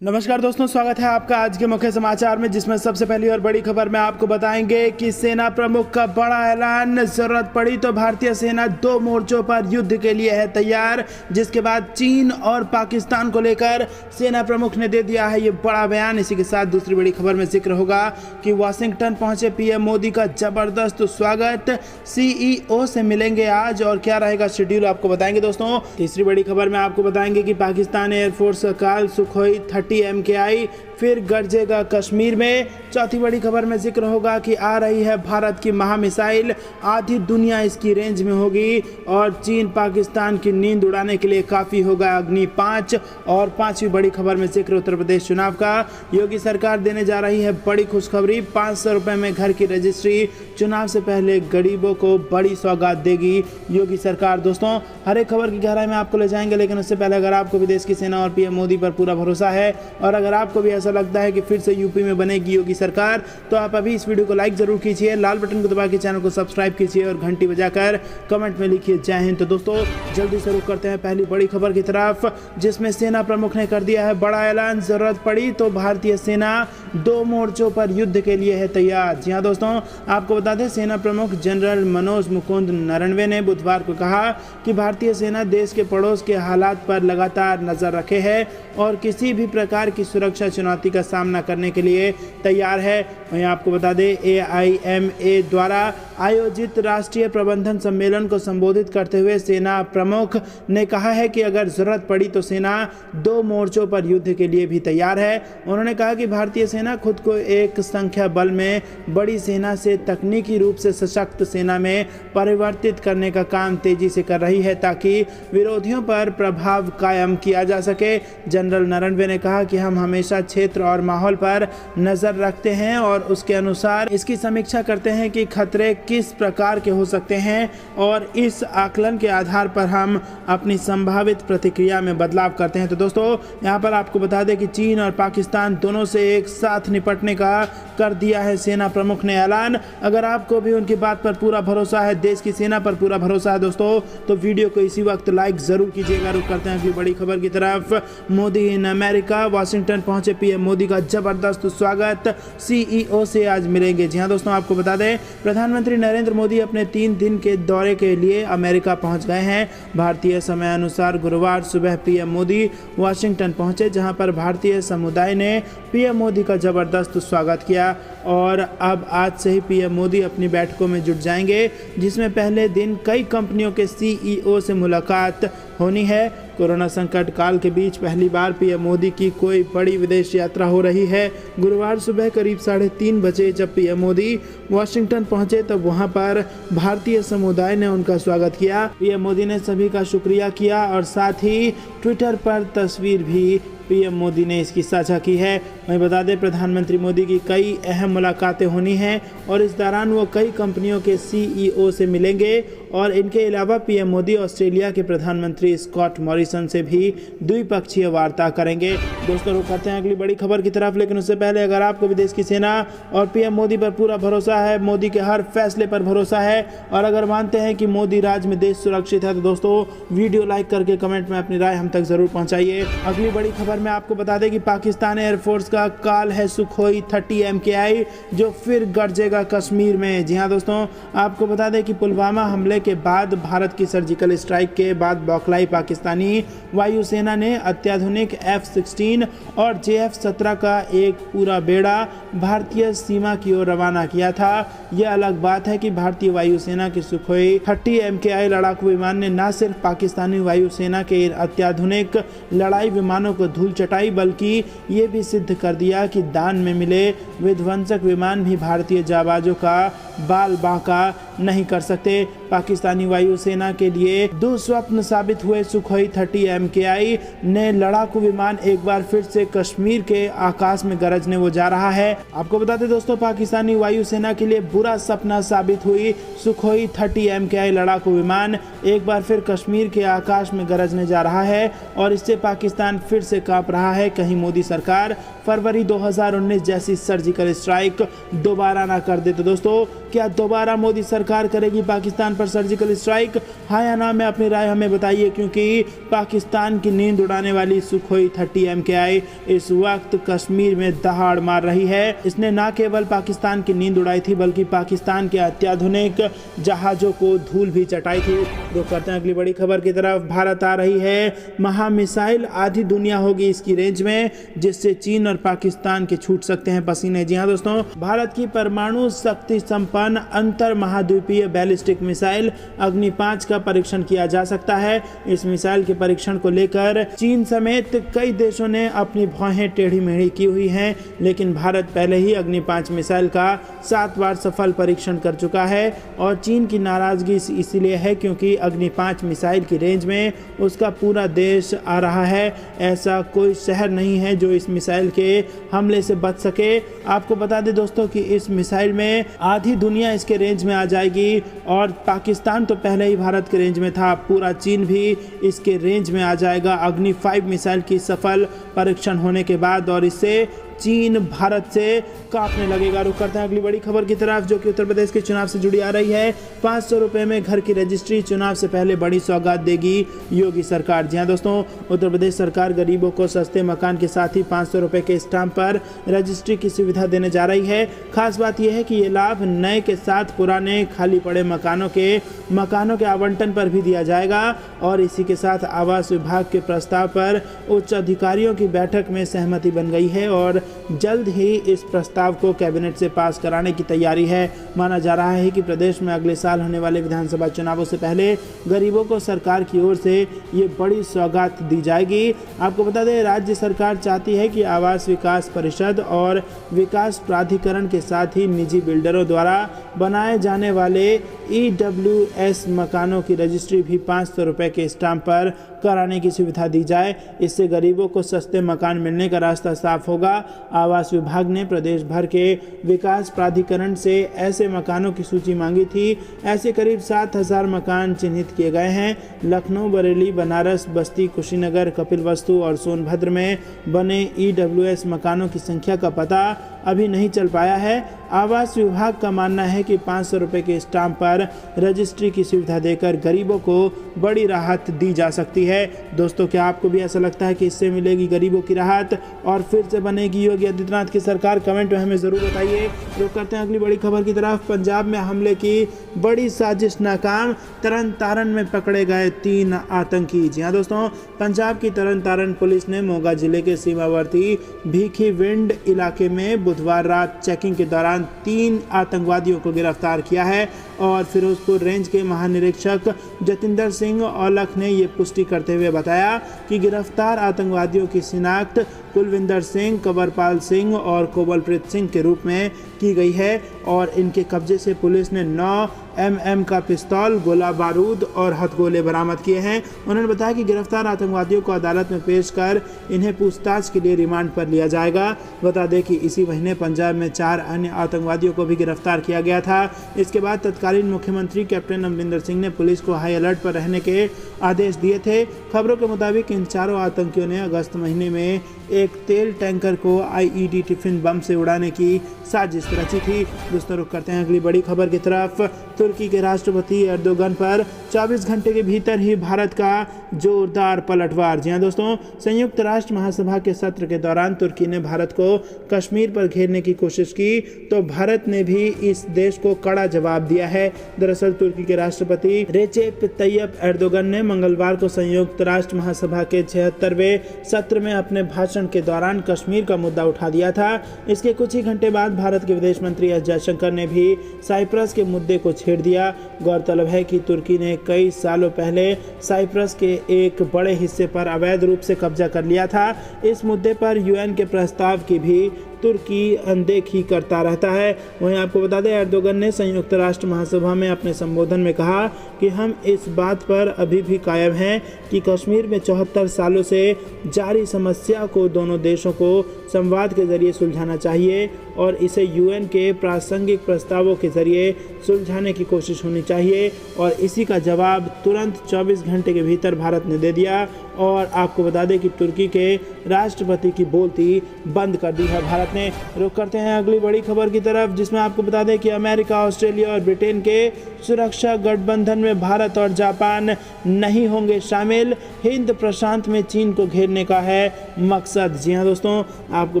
नमस्कार दोस्तों, स्वागत है आपका आज के मुख्य समाचार में, जिसमें सबसे पहली और बड़ी खबर में आपको बताएंगे कि सेना प्रमुख का बड़ा ऐलान। जरूरत पड़ी तो भारतीय सेना 2 मोर्चों पर युद्ध के लिए है तैयार। जिसके बाद चीन और पाकिस्तान को लेकर सेना प्रमुख ने दे दिया है ये बड़ा बयान। इसी के साथ दूसरी बड़ी खबर में जिक्र होगा कि वाशिंगटन पहुंचे पीएम मोदी का जबरदस्त स्वागत। सीईओ से मिलेंगे आज और क्या रहेगा शेड्यूल आपको बताएंगे दोस्तों। तीसरी बड़ी खबर में आपको बताएंगे कि पाकिस्तान एयरफोर्स का काल सुखोई 30 MKI फिर गरजेगा कश्मीर में। चौथी बड़ी खबर में जिक्र होगा कि आ रही है भारत की महामिसाइल, आधी दुनिया इसकी रेंज में होगी और चीन पाकिस्तान की नींद उड़ाने के लिए काफ़ी होगा अग्नि 5। और पांचवी बड़ी खबर में जिक्र उत्तर प्रदेश चुनाव का। योगी सरकार देने जा रही है बड़ी खुशखबरी, 500 रुपये में घर की रजिस्ट्री। चुनाव से पहले गरीबों को बड़ी सौगात देगी योगी सरकार। दोस्तों, हर एक खबर की गहराई में आपको ले जाएंगे, लेकिन उससे पहले अगर आपको भी देश की सेना और पीएम मोदी पर पूरा भरोसा है और अगर आपको भी ऐसा लगता है कि फिर से यूपी में बनेगी योगी सरकार, तो आप अभी इस वीडियो को लाइक जरूर कीजिए, लाल बटन को दबा के चैनल को सब्सक्राइब कीजिए और घंटी बजाकर कमेंट में लिखिए जय हिंद। तो दोस्तों, जल्दी से रुक करते हैं पहली बड़ी खबर की तरफ, जिसमें सेना प्रमुख ने कर दिया है बड़ा ऐलान। जरूरत पड़ी तो भारतीय सेना 2 मोर्चों पर युद्ध के लिए है तैयार। जी हाँ दोस्तों, आपको बता दें, सेना प्रमुख जनरल मनोज मुकुंद नरवणे ने बुधवार को कहा कि भारतीय सेना देश के पड़ोस के हालात पर लगातार नजर रखे है और किसी भी प्रकार की सुरक्षा चुनौती का सामना करने के लिए तैयार है। वहीं आपको बता दें, AIMA द्वारा आयोजित राष्ट्रीय प्रबंधन सम्मेलन को संबोधित करते हुए सेना प्रमुख ने कहा है कि अगर जरूरत पड़ी तो सेना 2 मोर्चों पर युद्ध के लिए भी तैयार है। उन्होंने कहा कि भारतीय सेना खुद को एक संख्या बल में बड़ी सेना से तकनीकी रूप से सशक्त सेना में परिवर्तित करने का काम तेजी से कर रही है ताकि विरोधियों पर प्रभाव कायम किया जा सके। जनरल नरवणे ने कहा कि हम हमेशा क्षेत्र और माहौल पर नजर रखते हैं और उसके अनुसार इसकी समीक्षा करते हैं कि खतरे किस प्रकार के हो सकते हैं और इस आकलन के आधार पर हम अपनी संभावित प्रतिक्रिया में बदलाव करते हैं। तो दोस्तों, यहाँ पर आपको बता दें कि चीन और पाकिस्तान दोनों से एक साथ निपटने का कर दिया है सेना प्रमुख ने ऐलान। अगर आपको भी उनकी बात पर पूरा भरोसा है, देश की सेना पर पूरा भरोसा है दोस्तों, तो वीडियो को इसी वक्त लाइक जरूर कीजिएगा। रुक करते हैं अगली बड़ी खबर की तरफ। मोदी इन अमेरिका, वाशिंगटन पहुंचे पीएम मोदी का जबरदस्त स्वागत। सीईओ से आज मिलेंगे। जी हाँ दोस्तों, आपको बता दें, प्रधानमंत्री नरेंद्र मोदी अपने 3 दिन के दौरे के लिए अमेरिका पहुंच गए हैं। भारतीय समय अनुसार गुरुवार सुबह पीएम मोदी वाशिंगटन पहुंचे, जहां पर भारतीय समुदाय ने पीएम मोदी का जबरदस्त स्वागत किया और अब आज से ही पीएम मोदी अपनी बैठकों में जुट जाएंगे, जिसमें पहले दिन कई कंपनियों के सीईओ से मुलाकात होनी है। कोरोना संकट काल के बीच पहली बार पीएम मोदी की कोई बड़ी विदेश यात्रा हो रही है। गुरुवार सुबह करीब 3:30 बजे जब पीएम मोदी वाशिंगटन पहुंचे, तब वहां पर भारतीय समुदाय ने उनका स्वागत किया। पीएम मोदी ने सभी का शुक्रिया किया और साथ ही ट्विटर पर तस्वीर भी पीएम मोदी ने इसकी साझा की है। वहीं बता दें, प्रधानमंत्री मोदी की कई अहम मुलाकातें होनी हैं और इस दौरान वो कई कंपनियों के सीईओ से मिलेंगे और इनके अलावा पीएम मोदी ऑस्ट्रेलिया के प्रधानमंत्री स्कॉट मॉरिसन से भी द्विपक्षीय वार्ता करेंगे। दोस्तों, रुक करते हैं अगली बड़ी खबर की तरफ, लेकिन उससे पहले अगर आपको भी देश की सेना और पीएम मोदी पर पूरा भरोसा है, मोदी के हर फैसले पर भरोसा है और अगर मानते हैं कि मोदी राज में देश सुरक्षित है, तो दोस्तों वीडियो लाइक करके कमेंट में अपनी राय हम तक जरूर पहुँचाइए। अगली बड़ी खबर में आपको बता दें कि पाकिस्तान एयरफोर्स का काल है सुखोई 30 MKI जो फिर गरजेगा कश्मीर में। जी हाँ दोस्तों, आपको बता दें कि पुलवामा हमले के बाद भारत की सर्जिकल स्ट्राइक के बाद बौखलाई पाकिस्तानी वायुसेना ने अत्याधुनिक F-16 और JF-17 का एक पूरा बेड़ा भारतीय सीमा की ओर रवाना किया था। यह अलग बात है कि भारतीय वायुसेना की सुखोई 30 MKI लड़ाकू विमान ने न सिर्फ पाकिस्तानी वायुसेना के अत्याधुनिक लड़ाई विमानों को धूल चटाई, बल्कि ये भी सिद्ध कर दिया कि दान में मिले विध्वंसक विमान भी भारतीय जाबाजों का बाल बांका नहीं कर सकते। पाकिस्तानी वायुसेना के लिए दुस्वप्न साबित हुए सुखोई 30 MKI ने लड़ाकू विमान एक बार फिर से कश्मीर के आकाश में गरजने वो जा रहा है। आपको बता दें दोस्तों, पाकिस्तानी वायुसेना के लिए बुरा सपना साबित हुई सुखोई 30 MKI लड़ाकू विमान एक बार फिर कश्मीर के आकाश में गरजने जा रहा है और इससे पाकिस्तान फिर से कांप रहा है। कहीं मोदी सरकार फरवरी 2019 जैसी सर्जिकल स्ट्राइक दोबारा ना कर दे। तो दोस्तों, क्या दोबारा मोदी सरकार करेगी पाकिस्तान पर पर सर्जिकल स्ट्राइक, हाँ या ना में अपनी राय हमें बताइए, क्योंकि पाकिस्तान की नींद उड़ाने वाली सुखोई 30 MKI इस वक्त कश्मीर में दहाड़ मार रही है। इसने न केवल पाकिस्तान की नींद उड़ाई थी बल्कि पाकिस्तान के अत्याधुनिक जहाजों को धूल भी चटाई थी। रुक करते हैं अगली बड़ी खबर की तरफ। भारत आ रही है महा मिसाइल, आधी दुनिया होगी इसकी रेंज में, जिससे चीन और पाकिस्तान के छूट सकते हैं पसीने। जी हाँ दोस्तों, भारत की परमाणु शक्ति संपन्न अंतर महाद्वीपीय बैलिस्टिक मिसाइल अग्नि 5 का परीक्षण किया जा सकता है। इस मिसाइल के परीक्षण को लेकर चीन समेत कई देशों ने अपनी भौहें टेढ़ी मेढ़ी की हुई हैं, लेकिन भारत पहले ही अग्नि 5 मिसाइल का 7 बार सफल परीक्षण कर चुका है और चीन की नाराजगी इसलिए है क्योंकि अग्नि 5 मिसाइल की रेंज में उसका पूरा देश आ रहा है। ऐसा कोई शहर नहीं है जो इस मिसाइल के हमले से बच सके। आपको बता दें दोस्तों कि इस मिसाइल में आधी दुनिया इसके रेंज में आ जाएगी और पाकिस्तान तो पहले ही भारत के रेंज में था, पूरा चीन भी इसके रेंज में आ जाएगा अग्नि 5 मिसाइल की सफल परीक्षण होने के बाद, और इससे चीन भारत से कांपने लगेगा। रुक करते हैं अगली बड़ी खबर की तरफ, जो कि उत्तर प्रदेश के चुनाव से जुड़ी आ रही है। 500 रुपए में घर की रजिस्ट्री, चुनाव से पहले बड़ी सौगात देगी योगी सरकार। जी हाँ दोस्तों, उत्तर प्रदेश सरकार गरीबों को सस्ते मकान के साथ ही 500 रुपए के स्टाम्प पर रजिस्ट्री की सुविधा देने जा रही है। खास बात यह है कि ये लाभ नए के साथ पुराने खाली पड़े मकानों के आवंटन पर भी दिया जाएगा और इसी के साथ आवास विभाग के प्रस्ताव पर उच्च अधिकारियों की बैठक में सहमति बन गई है और जल्द ही इस प्रस्ताव को कैबिनेट से पास कराने की तैयारी है। माना जा रहा है कि प्रदेश में अगले साल होने वाले विधानसभा चुनावों से पहले गरीबों को सरकार की ओर से ये बड़ी सौगात दी जाएगी। आपको बता दें, राज्य सरकार चाहती है कि आवास विकास परिषद और विकास प्राधिकरण के साथ ही निजी बिल्डरों द्वारा बनाए जाने वाले EWS मकानों की रजिस्ट्री भी 500 रुपए के स्टाम्प पर कराने की सुविधा दी जाए। इससे गरीबों को सस्ते मकान मिलने का रास्ता साफ होगा। आवास विभाग ने प्रदेश भर के विकास प्राधिकरण से ऐसे मकानों की सूची मांगी थी। ऐसे करीब 7000 मकान चिन्हित किए गए हैं। लखनऊ, बरेली, बनारस, बस्ती, कुशीनगर, कपिलवस्तु और सोनभद्र में बने EWS मकानों की संख्या का पता अभी नहीं चल पाया है। आवास विभाग का मानना है कि 500 रुपए के स्टाम्प पर रजिस्ट्री की सुविधा देकर गरीबों को बड़ी राहत दी जा सकती है। दोस्तों, क्या आपको भी ऐसा लगता है कि इससे मिलेगी गरीबों की राहत और फिर से बनेगी योगी आदित्यनाथ की सरकार? कमेंट में हमें ज़रूर बताइए। रुक करते हैं अगली बड़ी खबर की तरफ। पंजाब में हमले की बड़ी साजिश नाकाम, तरन तारण में पकड़े गए 3 आतंकी। जी हाँ दोस्तों, पंजाब की तरन तारण पुलिस ने मोगा जिले के सीमावर्ती भीखीविंड इलाके में बुधवार रात चेकिंग के दौरान 3 आतंकवादियों को गिरफ्तार किया है और फिरोजपुर रेंज के महानिरीक्षक जतिंदर सिंह औलख ने ये पुष्टि करते हुए बताया कि गिरफ्तार आतंकवादियों की शिनाख्त कुलविंदर सिंह, कंवरपाल सिंह और कोमलप्रीत सिंह के रूप में की गई है और इनके कब्जे से पुलिस ने 9 mm का पिस्तौल, गोला बारूद और हथगोले बरामद किए हैं। उन्होंने बताया कि गिरफ्तार आतंकवादियों को अदालत में पेश कर इन्हें पूछताछ के लिए रिमांड पर लिया जाएगा। बता दें कि इसी महीने पंजाब में 4 अन्य आतंकवादियों को भी गिरफ्तार किया गया था। इसके बाद तत्कालीन मुख्यमंत्री कैप्टन अमरिंदर सिंह ने पुलिस को हाई अलर्ट पर रहने के आदेश दिए थे। खबरों के मुताबिक इन चारों आतंकियों ने अगस्त महीने में एक तेल टैंकर को IED टिफिन बम से उड़ाने की साजिश रची थी। दोस्तों, रुक करते हैं अगली बड़ी खबर की तरफ। तुर्की के राष्ट्रपति एर्दोगन पर 24 घंटे के भीतर ही भारत का जोरदार पलटवार। जी हाँ दोस्तों, संयुक्त राष्ट्र महासभा के सत्र के दौरान तुर्की ने भारत को कश्मीर पर घेरने की कोशिश की तो भारत ने भी इस देश को कड़ा जवाब दिया है। दरअसल तुर्की के राष्ट्रपति रेचेप तैयप एर्दोगन ने मंगलवार को संयुक्त राष्ट्र महासभा के 76वें सत्र में अपने भाषण के दौरान कश्मीर का मुद्दा उठा दिया था। इसके कुछ ही घंटे बाद भारत के विदेश मंत्री एस जयशंकर ने भी साइप्रस के मुद्दे को छेड़ दिया। गौरतलब है कि तुर्की ने कई सालों पहले साइप्रस के एक बड़े हिस्से पर अवैध रूप से कब्जा कर लिया था। इस मुद्दे पर UN के प्रस्ताव की भी तुर्की अनदेखी करता रहता है। वहीं आपको बता दें, एर्दोगन ने संयुक्त राष्ट्र महासभा में अपने संबोधन में कहा कि हम इस बात पर अभी भी कायम हैं कि कश्मीर में 74 सालों से जारी समस्या को दोनों देशों को संवाद के जरिए सुलझाना चाहिए और इसे UN के प्रासंगिक प्रस्तावों के जरिए सुलझाने की कोशिश होनी चाहिए और इसी का जवाब तुरंत 24 घंटे के भीतर भारत ने दे दिया। और आपको बता दें कि तुर्की के राष्ट्रपति की बोलती बंद कर दी है भारत ने। रुक करते हैं अगली बड़ी खबर की तरफ, जिसमें आपको बता दें कि अमेरिका, ऑस्ट्रेलिया और ब्रिटेन के सुरक्षा गठबंधन में भारत और जापान नहीं होंगे शामिल। हिंद प्रशांत में चीन को घेरने का है मकसद। जी हाँ दोस्तों, आपको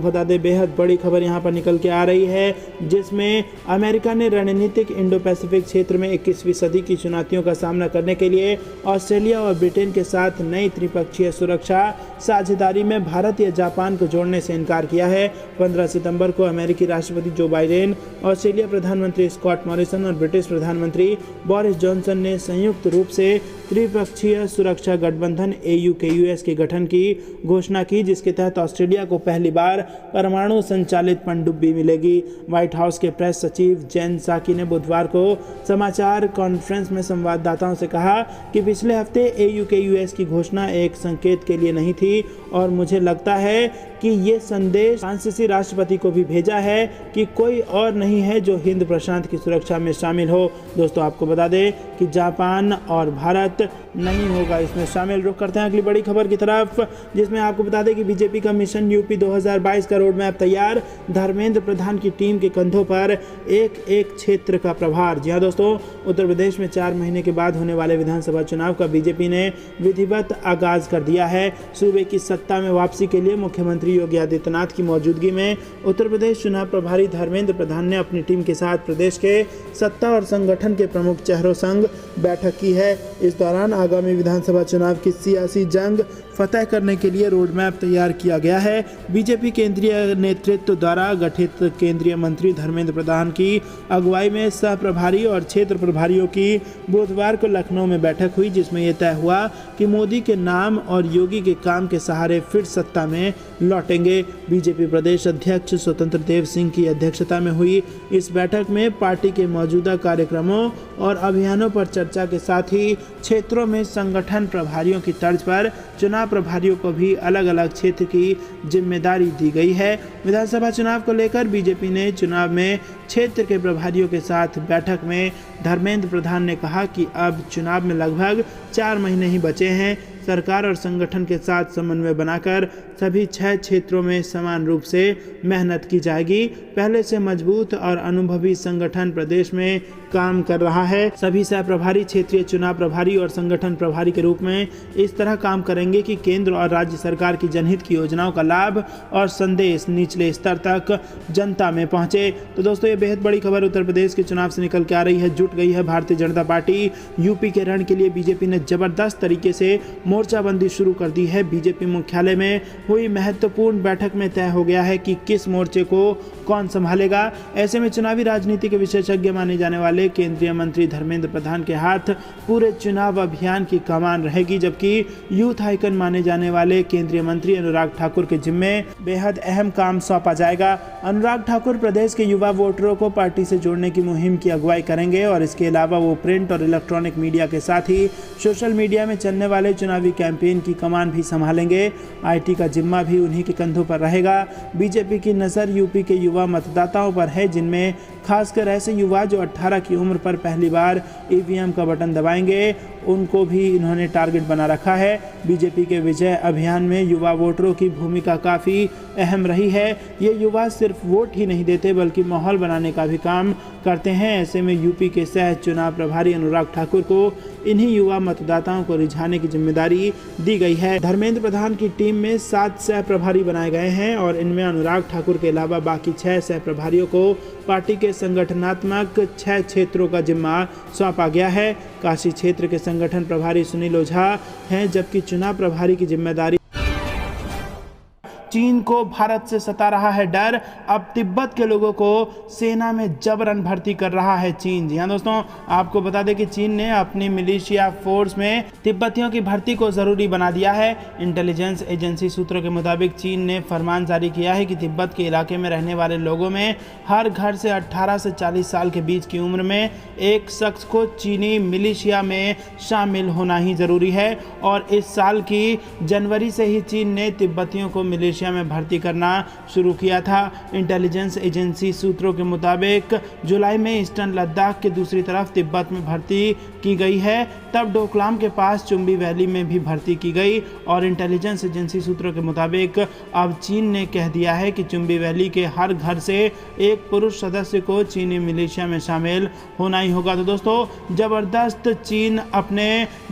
बता दें बेहद बड़ी खबर यहाँ पर निकल के आ रही है, जिसमें अमेरिका ने रणनीतिक इंडो पैसिफिक क्षेत्र में 21वीं सदी की चुनौतियों का सामना करने के लिए ऑस्ट्रेलिया और ब्रिटेन के साथ नई त्रिपक्षीय सुरक्षा साझेदारी में भारत या जापान को जोड़ने से इनकार किया है। 15 सितंबर को अमेरिकी राष्ट्रपति जो बाइडेन, ऑस्ट्रेलिया प्रधानमंत्री स्कॉट मॉरिसन और ब्रिटिश प्रधानमंत्री बोरिस जॉनसन ने संयुक्त रूप से त्रिपक्षीय सुरक्षा गठबंधन AUKUS के गठन की घोषणा की, जिसके तहत ऑस्ट्रेलिया को पहली बार परमाणु संचालित पनडुब्बी मिलेगी। व्हाइट हाउस के प्रेस सचिव जेन साकी ने बुधवार को समाचार कॉन्फ्रेंस में संवाददाताओं से कहा कि पिछले हफ्ते AUKUS की घोषणा एक संकेत के लिए नहीं थी और मुझे लगता है कि ये संदेश फ्रांसीसी राष्ट्रपति को भी भेजा है कि कोई और नहीं है जो हिंद प्रशांत की सुरक्षा में शामिल हो। दोस्तों आपको बता दें कि जापान और भारत नहीं होगा इसमें शामिल। रुक करते हैं अगली बड़ी खबर की तरफ, जिसमें आपको बता दें कि बीजेपी का मिशन यूपी 2022 का रोड मैप तैयार। धर्मेंद्र प्रधान की टीम के कंधों पर एक एक क्षेत्र का प्रभार। जी हाँ दोस्तों, उत्तर प्रदेश में 4 महीने के बाद होने वाले विधानसभा चुनाव का बीजेपी ने विधिवत आगाज कर दिया है। सूबे की सत्ता में वापसी के लिए मुख्यमंत्री योगी आदित्यनाथ की मौजूदगी में उत्तर प्रदेश चुनाव प्रभारी धर्मेंद्र प्रधान ने अपनी टीम के साथ प्रदेश के सत्ता और संगठन के प्रमुख चेहरों संग बैठक की है। इस दौरान आगामी विधानसभा चुनाव की सियासी जंग फतह करने के लिए रोड मैप तैयार किया गया है। बीजेपी केंद्रीय नेतृत्व द्वारा गठित केंद्रीय मंत्री धर्मेंद्र प्रधान की अगुवाई में सह प्रभारी और क्षेत्र प्रभारियों की बुधवार को लखनऊ में बैठक हुई, जिसमें यह तय हुआ कि मोदी के नाम और योगी के काम के सहारे फिर सत्ता में लौटेंगे। बीजेपी प्रदेश अध्यक्ष स्वतंत्र देव सिंह की अध्यक्षता में हुई इस बैठक में पार्टी के मौजूदा कार्यक्रमों और अभियानों पर चर्चा के साथ ही क्षेत्रों में संगठन प्रभारियों की तर्ज पर चुनाव प्रभारियों को भी अलग अलग क्षेत्र की जिम्मेदारी दी गई है। विधानसभा चुनाव को लेकर बीजेपी ने चुनाव में क्षेत्र के प्रभारियों के साथ बैठक में धर्मेंद्र प्रधान ने कहा कि अब चुनाव में लगभग 4 महीने ही बचे हैं। सरकार और संगठन के साथ समन्वय बनाकर सभी 6 क्षेत्रों में समान रूप से मेहनत की जाएगी। पहले से मजबूत और अनुभवी संगठन प्रदेश में काम कर रहा है। सभी सह प्रभारी क्षेत्रीय चुनाव प्रभारी और संगठन प्रभारी के रूप में इस तरह काम करेंगे कि केंद्र और राज्य सरकार की जनहित की योजनाओं का लाभ और संदेश निचले स्तर तक जनता में पहुंचे। तो दोस्तों ये बेहद बड़ी खबर उत्तर प्रदेश के चुनाव से निकल के आ रही है। जुट गई है भारतीय जनता पार्टी। यूपी के रण के लिए बीजेपी ने जबरदस्त तरीके से मोर्चाबंदी शुरू कर दी है। बीजेपी मुख्यालय में हुई महत्वपूर्ण बैठक में तय हो गया है कि किस मोर्चे को कौन संभालेगा। ऐसे में चुनावी राजनीति के विशेषज्ञ माने जाने वाले केंद्रीय मंत्री धर्मेंद्र प्रधान के हाथ पूरे चुनाव अभियान की कमान रहेगी, जबकि यूथ आइकन माने जाने वाले केंद्रीय मंत्री अनुराग ठाकुर के जिम्मे बेहद अहम काम सौंपा जाएगा। अनुराग ठाकुर प्रदेश के युवा वोटरों को पार्टी से जोड़ने की मुहिम की अगुवाई करेंगे और इसके अलावा वो प्रिंट और इलेक्ट्रॉनिक मीडिया के साथ ही सोशल मीडिया में चलने वाले चुनावी कैंपेन की कमान भी संभालेंगे। IT का जिम्मा भी उन्हीं के कंधों पर रहेगा। बीजेपी की नज़र यूपी के युवा मतदाताओं पर है, जिनमें खासकर ऐसे युवा जो 18 की उम्र पर पहली बार EVM का बटन दबाएंगे, उनको भी इन्होंने टारगेट बना रखा है। बीजेपी के विजय अभियान में युवा वोटरों की भूमिका काफ़ी अहम रही है। ये युवा सिर्फ वोट ही नहीं देते बल्कि माहौल बनाने का भी काम करते हैं। ऐसे में यूपी के सह चुनाव प्रभारी अनुराग ठाकुर को इन्हीं युवा मतदाताओं को रिझाने की जिम्मेदारी दी गई है। धर्मेंद्र प्रधान की टीम में 7 सह प्रभारी बनाए गए हैं और इनमें अनुराग ठाकुर के अलावा बाकी 6 सह प्रभारियों को पार्टी के संगठनात्मक 6 क्षेत्रों का जिम्मा सौंपा गया है। काशी क्षेत्र के संगठन प्रभारी सुनील ओझा हैं, जबकि चुनाव प्रभारी की जिम्मेदारी। चीन को भारत से सता रहा है डर, अब तिब्बत के लोगों को सेना में जबरन भर्ती कर रहा है चीन। जी हाँ दोस्तों, आपको बता दें कि चीन ने अपनी मिलिशिया फोर्स में तिब्बतियों की भर्ती को जरूरी बना दिया है। इंटेलिजेंस एजेंसी सूत्रों के मुताबिक चीन ने फरमान जारी किया है कि तिब्बत के इलाके में रहने वाले लोगों में हर घर से 18 से 40 साल के बीच की उम्र में एक शख्स को चीनी मिलिशिया में शामिल होना ही जरूरी है। और इस साल की जनवरी से ही चीन ने तिब्बतियों को मिलिशिया मिलिशिया में भर्ती करना शुरू किया था। इंटेलिजेंस एजेंसी सूत्रों के मुताबिक जुलाई में ईस्टर्न लद्दाख के दूसरी तरफ तिब्बत में भर्ती की गई है। तब डोकलाम के पास चुम्बी वैली में भी भर्ती की गई और इंटेलिजेंस एजेंसी सूत्रों के मुताबिक अब चीन ने कह दिया है कि चुम्बी वैली के हर घर से एक पुरुष सदस्य को चीनी मिलिशिया में शामिल होना ही होगा। तो दोस्तों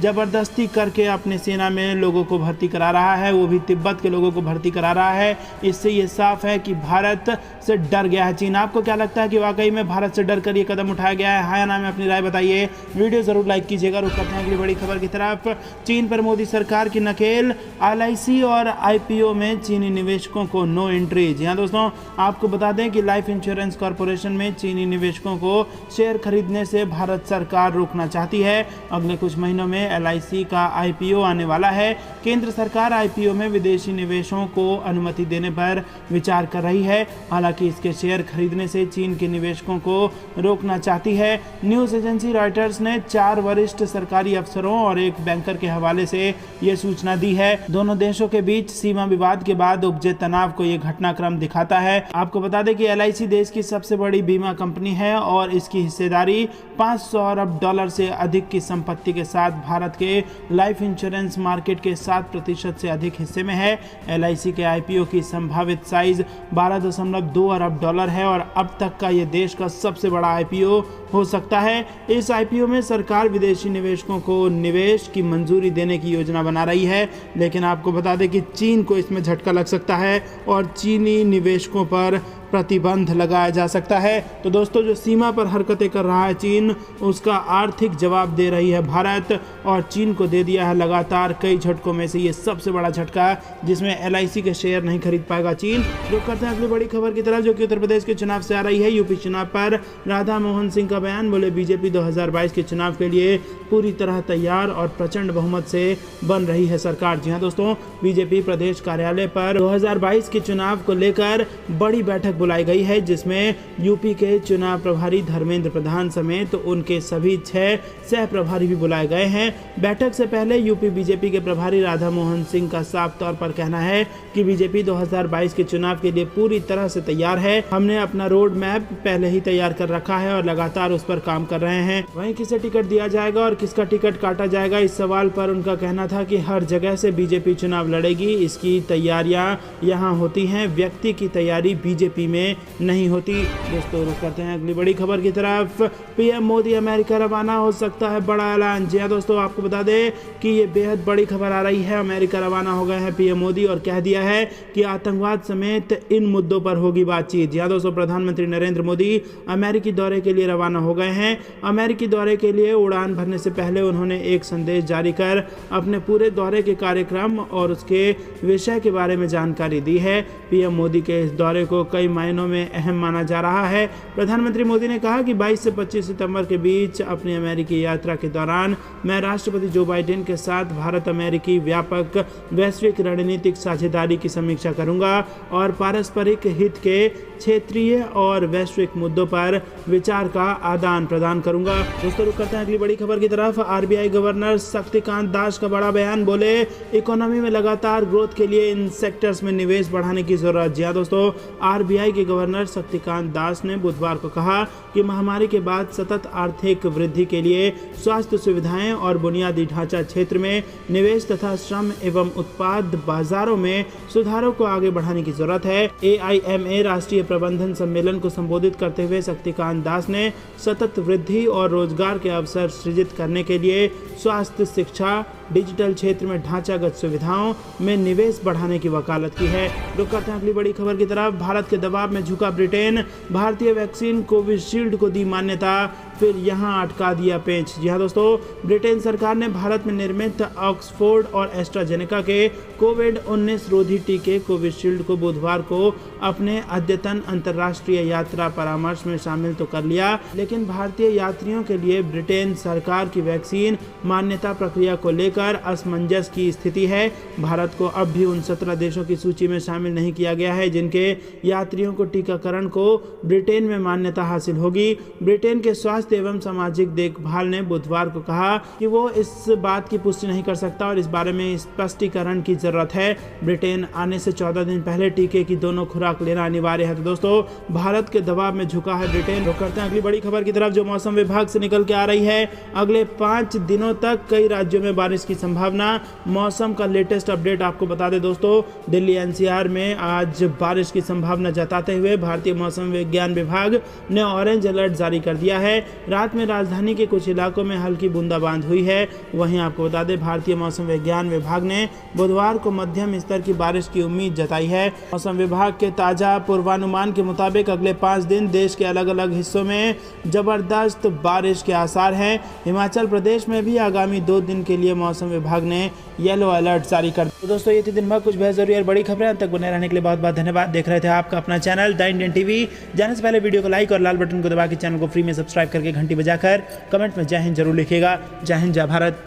जबरदस्ती करके अपने सेना में लोगों को भर्ती करा रहा है, वो भी तिब्बत के लोगों को भर्ती करा रहा है। इससे ये साफ है कि भारत से डर गया है चीन। आपको क्या लगता है कि वाकई में भारत से डर कर ये कदम उठाया गया है? हाँ या ना में अपनी राय बताइए। वीडियो जरूर लाइक कीजिएगा। रुक करते हैं अगली बड़ी खबर की तरफ। चीन पर मोदी सरकार की नकेल, LIC और IPO में चीनी निवेशकों को नो एंट्री। जी हाँ दोस्तों, आपको बता दें कि लाइफ इंश्योरेंस कॉर्पोरेशन में चीनी निवेशकों को शेयर खरीदने से भारत सरकार रोकना चाहती है। अगले कुछ महीनों में LIC का IPO आने वाला है। केंद्र सरकार IPO में विदेशी निवेशों को अनुमति देने पर विचार कर रही है। हालांकि इसके शेयर खरीदने से चीन के निवेशकों को रोकना चाहती है। न्यूज़ एजेंसी रॉयटर्स ने 4 वरिष्ठ सरकारी अफसरों और एक बैंकर के हवाले से ये सूचना दी है। दोनों देशों के बीच सीमा विवाद के बाद उपजे तनाव को ये घटनाक्रम दिखाता है। आपको बता दें कि LIC देश की सबसे बड़ी बीमा कंपनी है और इसकी हिस्सेदारी $500 अरब से अधिक की संपत्ति के साथ भारत के लाइफ इंश्योरेंस मार्केट के 7% से अधिक हिस्से में है। LIC के IPO की संभावित साइज $12.2 अरब है और अब तक का ये देश का सबसे बड़ा IPO हो सकता है। इस IPO में सरकार विदेशी निवेशकों को निवेश की मंजूरी देने की योजना बना रही है, लेकिन आपको बता दें कि चीन को इसमें झटका लग सकता है और चीनी निवेशकों पर प्रतिबंध लगाया जा सकता है। तो दोस्तों, जो सीमा पर हरकतें कर रहा है चीन, उसका आर्थिक जवाब दे रही है भारत और चीन को दे दिया है लगातार कई झटकों में से ये सबसे बड़ा झटका, जिसमें LIC के शेयर नहीं खरीद पाएगा चीन। जो करते हैं अगली बड़ी खबर की तरफ, जो कि उत्तर प्रदेश के चुनाव से आ रही है। यूपी चुनाव पर राधा मोहन सिंह का बयान। बोले बीजेपी 2022 के चुनाव के लिए पूरी तरह तैयार और प्रचंड बहुमत से बन रही है सरकार। जी हाँ दोस्तों, बीजेपी प्रदेश कार्यालय पर 2022 के चुनाव को लेकर बड़ी बैठक बुलाई गई है, जिसमें यूपी के चुनाव प्रभारी धर्मेंद्र प्रधान समेत उनके सभी 6 सह प्रभारी भी बुलाए गए हैं। बैठक से पहले यूपी बीजेपी के प्रभारी राधा मोहन सिंह का साफ तौर पर कहना है कि बीजेपी 2022 के चुनाव के लिए पूरी तरह से तैयार है। हमने अपना रोड मैप पहले ही तैयार कर रखा है और लगातार उस पर काम कर रहे हैं। वहीं किसे टिकट दिया जाएगा और किसका टिकट काटा जाएगा, इस सवाल पर उनका कहना था कि हर जगह से बीजेपी चुनाव लड़ेगी, इसकी तैयारियां यहाँ होती हैं, व्यक्ति की तैयारी बीजेपी में नहीं होती। दोस्तों, रुक करते हैं अगली बड़ी खबर की तरफ। PM मोदी अमेरिका रवाना, हो सकता है बड़ा ऐलान। जी हाँ दोस्तों, आपको बता दें कि ये बेहद बड़ी खबर आ रही है। अमेरिका रवाना हो गए हैं PM मोदी और कह दिया है कि आतंकवाद समेत इन मुद्दों पर होगी बातचीत। जी हाँ दोस्तों, प्रधानमंत्री नरेंद्र मोदी अमेरिकी दौरे के लिए रवाना हो गए हैं। अमेरिकी दौरे के लिए उड़ान भरने से पहले उन्होंने एक संदेश जारी कर अपने पूरे दौरे के कार्यक्रम और उसके विषय के बारे में जानकारी दी है। PM मोदी के इस दौरे को कई मायनों में अहम माना जा रहा है। प्रधानमंत्री मोदी ने कहा कि 22 से 25 सितंबर के बीच अपनी अमेरिकी यात्रा के दौरान मैं राष्ट्रपति जो बाइडेन के साथ भारत अमेरिकी व्यापक वैश्विक रणनीतिक साझेदारी की समीक्षा करूंगा और पारस्परिक हित के क्षेत्रीय और वैश्विक मुद्दों पर विचार का आदान प्रदान करूंगा। दोस्तों, रुक करते हैं अगली बड़ी खबर की तरफ। RBI गवर्नर शक्तिकांत दास का बड़ा बयान। बोले इकोनॉमी में लगातार ग्रोथ के लिए इन सेक्टर्स में निवेश बढ़ाने की जरूरत। जी हाँ दोस्तों, RBI के गवर्नर शक्तिकांत दास ने बुधवार को कहा कि महामारी के बाद सतत आर्थिक वृद्धि के लिए स्वास्थ्य सुविधाएं और बुनियादी ढांचा क्षेत्र में निवेश तथा श्रम एवं उत्पाद बाजारों में सुधारों को आगे बढ़ाने की जरूरत है। AIMA राष्ट्रीय प्रबंधन सम्मेलन को संबोधित करते हुए शक्तिकांत दास ने सतत वृद्धि और रोजगार के अवसर सृजित करने के लिए स्वास्थ्य, शिक्षा, डिजिटल क्षेत्र में ढांचागत सुविधाओं में निवेश बढ़ाने की वकालत की है। रुक करते हैं अगली बड़ी खबर की तरफ। भारत के दबाव में झुका ब्रिटेन, भारतीय वैक्सीन कोविशील्ड को दी मान्यता, फिर यहां अटका दिया पेंच। जी हाँ दोस्तों, ब्रिटेन सरकार ने भारत में निर्मित ऑक्सफोर्ड और एस्ट्राजेनेका के कोविड-19 रोधी टीके कोविशील्ड को बुधवार को अपने अद्यतन अंतर्राष्ट्रीय यात्रा परामर्श में शामिल तो कर लिया, लेकिन भारतीय यात्रियों के लिए ब्रिटेन सरकार की वैक्सीन मान्यता प्रक्रिया को लेकर असमंजस की स्थिति है। भारत को अब भी उन 17 देशों की सूची में शामिल नहीं किया गया है जिनके यात्रियों को टीकाकरण को ब्रिटेन में मान्यता हासिल होगी। ब्रिटेन के स्वास्थ्य स्वास्थ्य एवं सामाजिक देखभाल ने बुधवार को कहा कि वो इस बात की पुष्टि नहीं कर सकता और इस बारे में स्पष्टीकरण की जरूरत है। ब्रिटेन आने से 14 दिन पहले टीके की दोनों खुराक लेना अनिवार्य है। तो दोस्तों, भारत के दबाव में झुका है ब्रिटेन। तो करते हैं अगली बड़ी खबर की तरफ, जो मौसम विभाग से निकल के आ रही है। अगले 5 दिनों तक कई राज्यों में बारिश की संभावना। मौसम का लेटेस्ट अपडेट आपको बता दें दोस्तों, दिल्ली एनसीआर में आज बारिश की संभावना जताते हुए भारतीय मौसम विज्ञान विभाग ने ऑरेंज अलर्ट जारी कर दिया है। रात में राजधानी के कुछ इलाकों में हल्की बूंदाबांद हुई है। वहीं आपको बता दें, भारतीय मौसम विज्ञान विभाग ने बुधवार को मध्यम स्तर की बारिश की उम्मीद जताई है। मौसम विभाग के ताजा पूर्वानुमान के मुताबिक अगले 5 दिन देश के अलग अलग हिस्सों में जबरदस्त बारिश के आसार हैं। हिमाचल प्रदेश में भी आगामी 2 दिन के लिए मौसम विभाग ने येलो अलर्ट जारी कर दिया। तो दोस्तों, ये थी दिन भर कुछ बेहद जरूरी और बड़ी खबरें। अब तक बने रहने के लिए बहुत बहुत धन्यवाद। देख रहे थे आपका अपना चैनल द इंडियन टीवी। जाने से पहले वीडियो को लाइक और लाल बटन को दबा के चैनल को फ्री में सब्सक्राइब करके घंटी बजाकर कमेंट में जय हिंद जरूर लिखिएगा। जय हिंद, जय भारत।